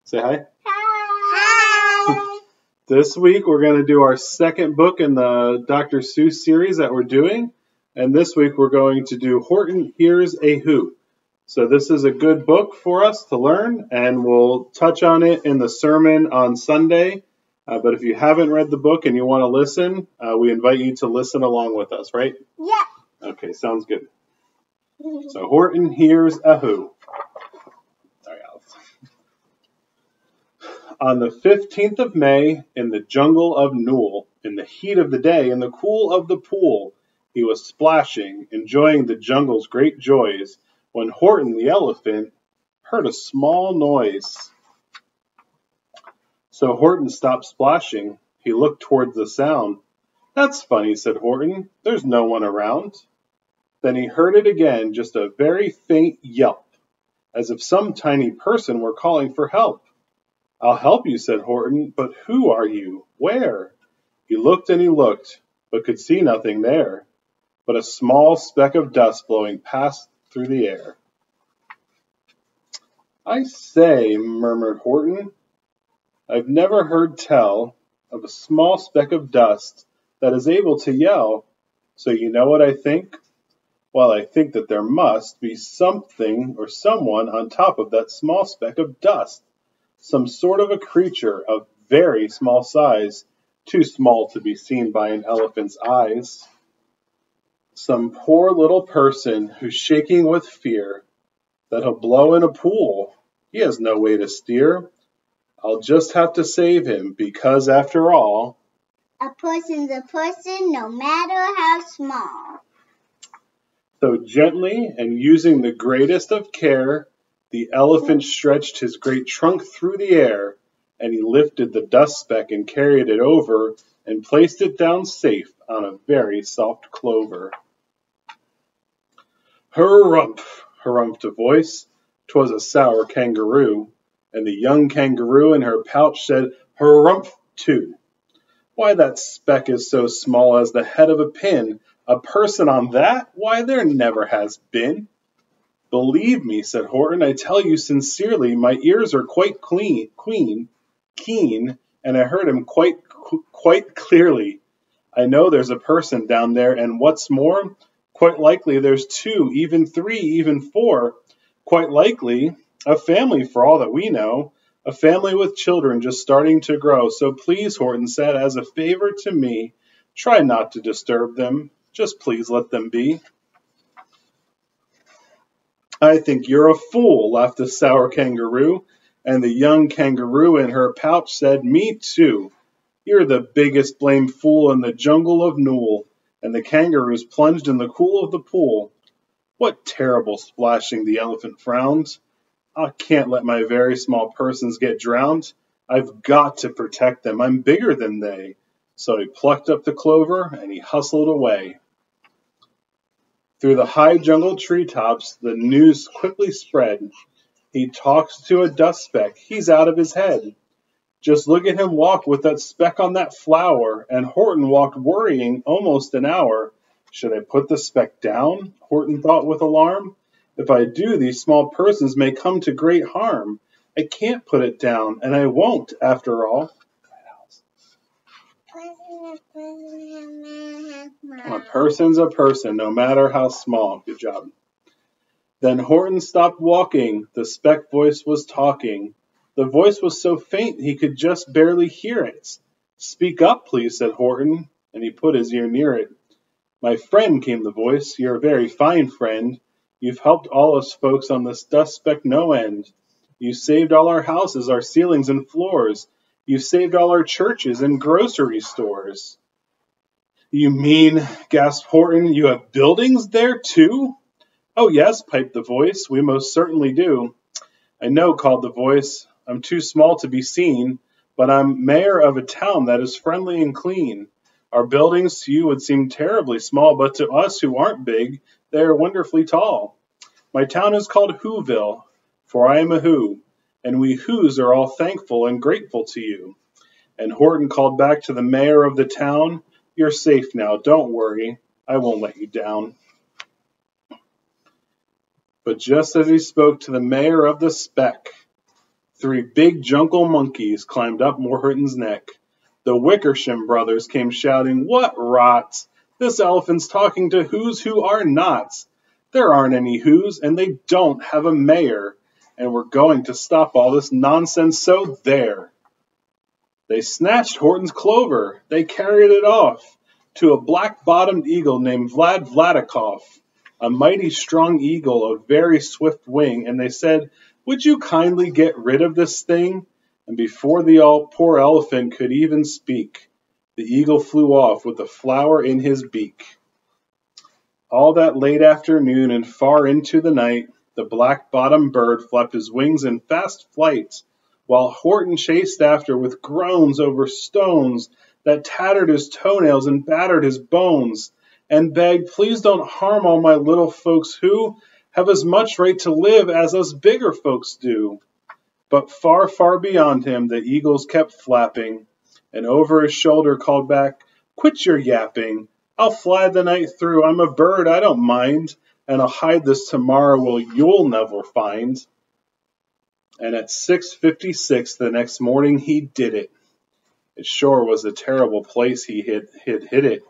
Say hi. Hi. This week we're going to do our second book in the Dr. Seuss series that we're doing. And this week we're going to do Horton Hears a Who. So this is a good book for us to learn, and we'll touch on it in the sermon on Sunday. But if you haven't read the book and you want to listen, we invite you to listen along with us, right? Yeah. Okay, sounds good. So Horton Hears a Who. Sorry, Alice. On the 15th of May, in the jungle of Newell, in the heat of the day, in the cool of the pool, he was splashing, enjoying the jungle's great joys, when Horton the elephant heard a small noise. So Horton stopped splashing. He looked towards the sound. "That's funny," said Horton. "There's no one around." Then he heard it again, just a very faint yelp, as if some tiny person were calling for help. "I'll help you," said Horton, "but who are you? Where?" He looked and he looked, but could see nothing there, but a small speck of dust blowing past through the air. "I say," murmured Horton, "I've never heard tell of a small speck of dust that is able to yell. So you know what I think? Well, I think that there must be something or someone on top of that small speck of dust. Some sort of a creature of very small size, too small to be seen by an elephant's eyes. Some poor little person who's shaking with fear that he'll blow in a pool. He has no way to steer. I'll just have to save him because, after all, a person's a person, no matter how small." So gently and using the greatest of care, the elephant stretched his great trunk through the air, and he lifted the dust speck and carried it over and placed it down safe on a very soft clover. "Hurrumph!" harumphed a voice. 'Twas a sour kangaroo, and the young kangaroo in her pouch said hurrumph too. "Why, that speck is so small as the head of a pin. A person on that? Why, there never has been." "Believe me," said Horton, "I tell you sincerely, my ears are quite keen, and I heard him quite clearly. I know there's a person down there, and what's more, quite likely there's two, even three, even four. Quite likely a family for all that we know, a family with children just starting to grow. So please," Horton said, "as a favor to me, try not to disturb them. Just please let them be." "I think you're a fool," laughed the sour kangaroo, and the young kangaroo in her pouch said, "Me too. You're the biggest blamed fool in the jungle of Newell," and the kangaroos plunged in the cool of the pool. "What terrible splashing!" the elephant frowned. "I can't let my very small persons get drowned. I've got to protect them. I'm bigger than they." So he plucked up the clover and he hustled away. Through the high jungle treetops, the news quickly spread. "He talks to a dust speck. He's out of his head. Just look at him walk with that speck on that flower." And Horton walked worrying almost an hour. "Should I put the speck down?" Horton thought with alarm. "If I do, these small persons may come to great harm. I can't put it down, and I won't, after all." A person's a person, no matter how small. Good job. Then Horton stopped walking. The speck voice was talking. The voice was so faint he could just barely hear it. "Speak up, please," said Horton, and he put his ear near it. "My friend," came the voice, "you're a very fine friend. You've helped all us folks on this dust speck no end. You saved all our houses, our ceilings and floors. You saved all our churches and grocery stores." "You mean," gasped Horton, "you have buildings there too?" "Oh, yes," piped the voice, "we most certainly do." "I know," called the voice. "I'm too small to be seen, but I'm mayor of a town that is friendly and clean. Our buildings to you would seem terribly small, but to us who aren't big, they are wonderfully tall. My town is called Whoville, for I am a Who, and we Whos are all thankful and grateful to you." And Horton called back to the mayor of the town, "You're safe now, don't worry, I won't let you down." But just as he spoke to the mayor of the speck, 3 big jungle monkeys climbed up Horton's neck. The Wickersham brothers came shouting, "What rot! This elephant's talking to who's who are nots. There aren't any who's, and they don't have a mayor. And we're going to stop all this nonsense, so there." They snatched Horton's clover. They carried it off to a black-bottomed eagle named Vladikoff, a mighty strong eagle of very swift wing, and they said, "Would you kindly get rid of this thing?" And before the poor elephant could even speak, the eagle flew off with the flower in his beak. All that late afternoon and far into the night, the black-bottomed bird flapped his wings in fast flight, while Horton chased after with groans over stones that tattered his toenails and battered his bones, and begged, "Please don't harm all my little folks who have as much right to live as us bigger folks do." But far, far beyond him, the eagles kept flapping, and over his shoulder called back, "Quit your yapping. I'll fly the night through. I'm a bird, I don't mind, and I'll hide this tomorrow where you'll never find." And at 6:56 the next morning he did it. It sure was a terrible place he hid it.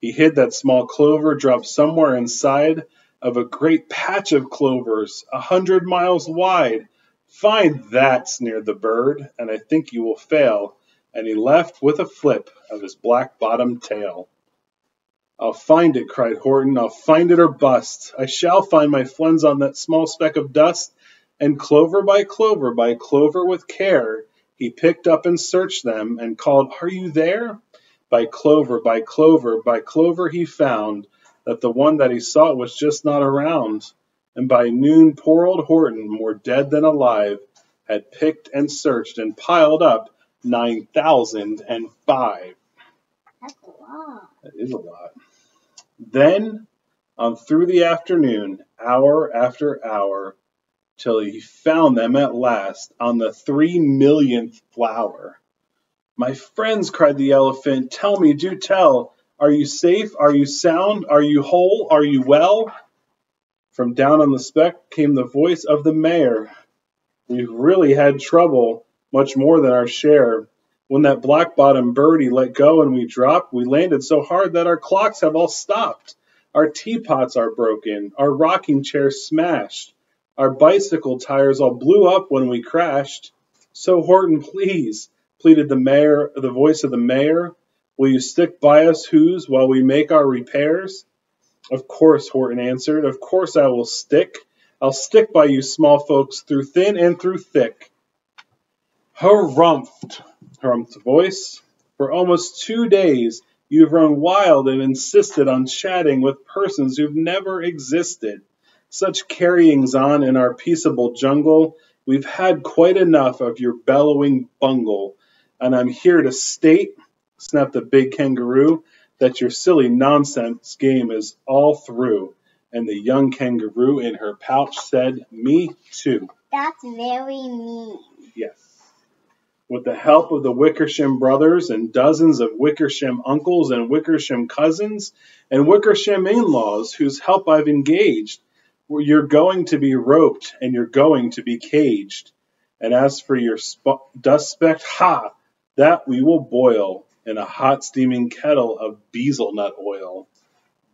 He hid that small clover dropped somewhere inside of a great patch of clovers 100 miles wide. "Find that," sneered the bird, "and I think you will fail." And he left with a flip of his black-bottomed tail. "I'll find it," cried Horton. "I'll find it or bust. I shall find my friends on that small speck of dust." And clover by clover with care, he picked up and searched them and called, "Are you there?" By clover he found that the one that he sought was just not around. And by noon poor old Horton, more dead than alive, had picked and searched and piled up 9,005. That's a lot. That is a lot. Then, on through the afternoon, hour after hour, till he found them at last on the 3,000,000th flower. "My friends," cried the elephant, "tell me, do tell, are you safe? Are you sound? Are you whole? Are you well?" From down on the speck came the voice of the mayor. "We've really had trouble, much more than our share. When that black-bottomed birdie let go and we dropped, we landed so hard that our clocks have all stopped. Our teapots are broken, our rocking chairs smashed, our bicycle tires all blew up when we crashed. So Horton, please," pleaded the voice of the mayor, "will you stick by us who's while we make our repairs?" "Of course," Horton answered, "of course I will stick. I'll stick by you small folks through thin and through thick." "Harumphed," harumphed the voice. "For almost 2 days you've run wild and insisted on chatting with persons who've never existed. Such carryings on in our peaceable jungle, we've had quite enough of your bellowing bungle. And I'm here to state," snapped the big kangaroo, "that your silly nonsense game is all through." And the young kangaroo in her pouch said, "Me too." That's very mean. Yes. With the help of the Wickersham brothers and dozens of Wickersham uncles and Wickersham cousins and Wickersham in-laws whose help I've engaged, you're going to be roped and you're going to be caged. And as for your dust-specked, that we will boil in a hot steaming kettle of bezelnut oil.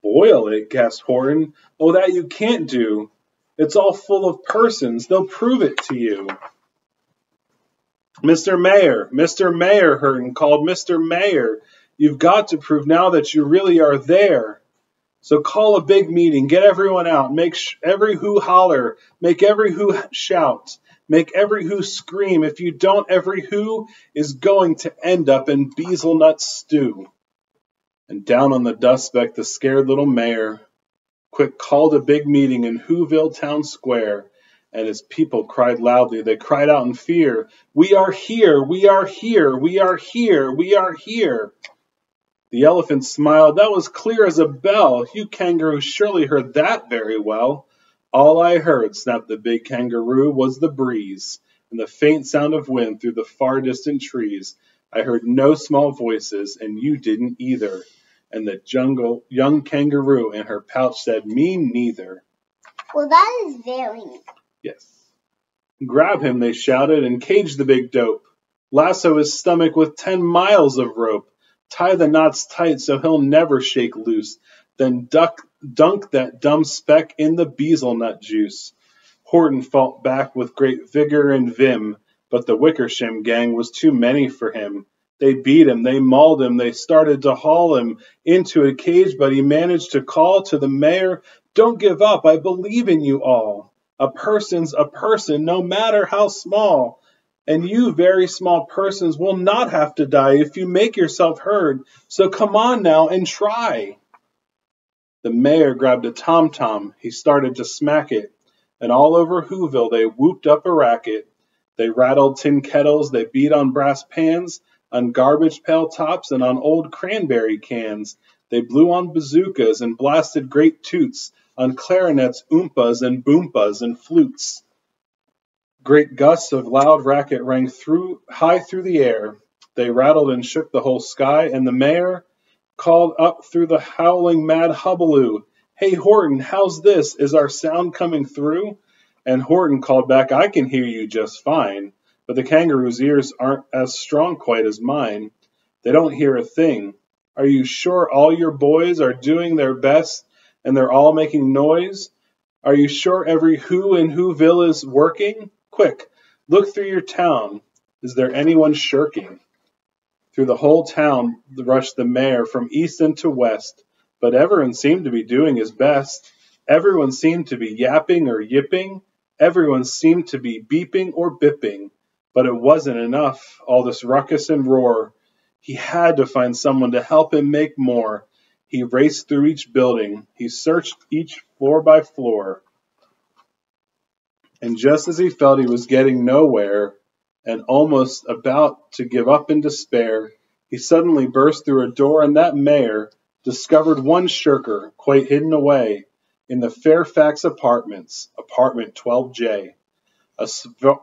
"Boil it?" gasped Horton. "Oh, that you can't do. It's all full of persons. They'll prove it to you." Mr. Mayor, Horton called, "Mr. Mayor, you've got to prove now that you really are there. So call a big meeting, get everyone out, make every who holler, make every who shout, make every who scream. If you don't, every who is going to end up in bezelnut stew." And down on the dust speck, the scared little mayor quick called a big meeting in Whoville Town Square, and his people cried loudly. They cried out in fear, "We are here, we are here, we are here, we are here." The elephant smiled. "That was clear as a bell. You kangaroos surely heard that very well." "All I heard," snapped the big kangaroo, "was the breeze and the faint sound of wind through the far distant trees. I heard no small voices, and you didn't either." And the young kangaroo in her pouch said, "Me neither." Well, that is very mean. Yes. Grab him, they shouted, and cage the big dope. Lasso his stomach with 10 miles of rope. Tie the knots tight so he'll never shake loose. Then dunk that dumb speck in the bezelnut juice. Horton fought back with great vigor and vim, but the Wickersham gang was too many for him. They beat him, they mauled him, they started to haul him into a cage, but he managed to call to the mayor, "Don't give up, I believe in you all. A person's a person, no matter how small. And you very small persons will not have to die if you make yourself heard, so come on now and try." The mayor grabbed a tom-tom, he started to smack it, and all over Whoville they whooped up a racket. They rattled tin kettles, they beat on brass pans, on garbage pail tops and on old cranberry cans. They blew on bazookas and blasted great toots, on clarinets, oompas, and boompas, and flutes. Great gusts of loud racket rang high through the air. They rattled and shook the whole sky, and the mayor called up through the howling mad hubbub, "Hey Horton, how's this? Is our sound coming through?" And Horton called back, "I can hear you just fine, but the kangaroo's ears aren't as strong quite as mine. They don't hear a thing. Are you sure all your boys are doing their best and they're all making noise? Are you sure every who in Whoville is working? Quick, look through your town. Is there anyone shirking?" Through the whole town rushed the mayor from east into west, but everyone seemed to be doing his best. Everyone seemed to be yapping or yipping. Everyone seemed to be beeping or bipping. But it wasn't enough, all this ruckus and roar. He had to find someone to help him make more. He raced through each building. He searched each floor by floor. And just as he felt he was getting nowhere and almost about to give up in despair, he suddenly burst through a door, and that mayor discovered one shirker quite hidden away in the Fairfax Apartments, apartment 12J. A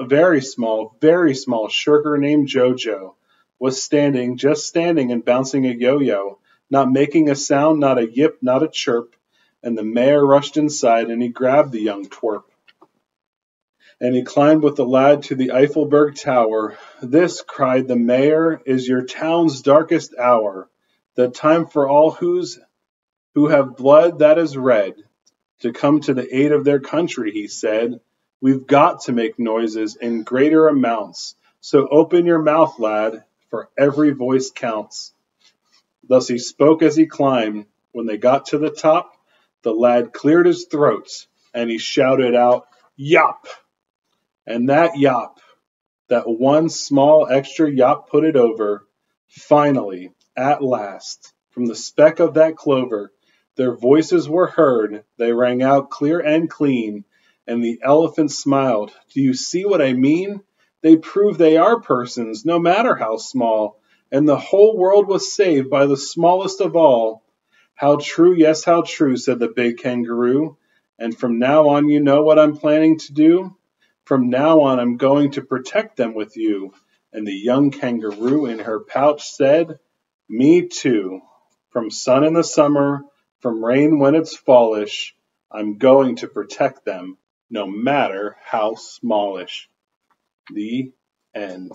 very small shirker named Jojo was just standing and bouncing a yo-yo, not making a sound, not a yip, not a chirp, and the mayor rushed inside and he grabbed the young twerp. And he climbed with the lad to the Eiffelberg Tower. "This," cried the mayor, "is your town's darkest hour, the time for all who have blood that is red, to come to the aid of their country," he said. "We've got to make noises in greater amounts, so open your mouth, lad, for every voice counts." Thus he spoke as he climbed. When they got to the top, the lad cleared his throat, and he shouted out, "Yop!" And that yop, that one small extra yop put it over. Finally, at last, from the speck of that clover, their voices were heard. They rang out clear and clean, and the elephant smiled. "Do you see what I mean? They prove they are persons, no matter how small, and the whole world was saved by the smallest of all." "How true, yes, how true," said the big kangaroo. "And from now on you know what I'm planning to do? From now on I'm going to protect them with you." And the young kangaroo in her pouch said, "Me too. From sun in the summer, from rain when it's fallish, I'm going to protect them, no matter how smallish." The end.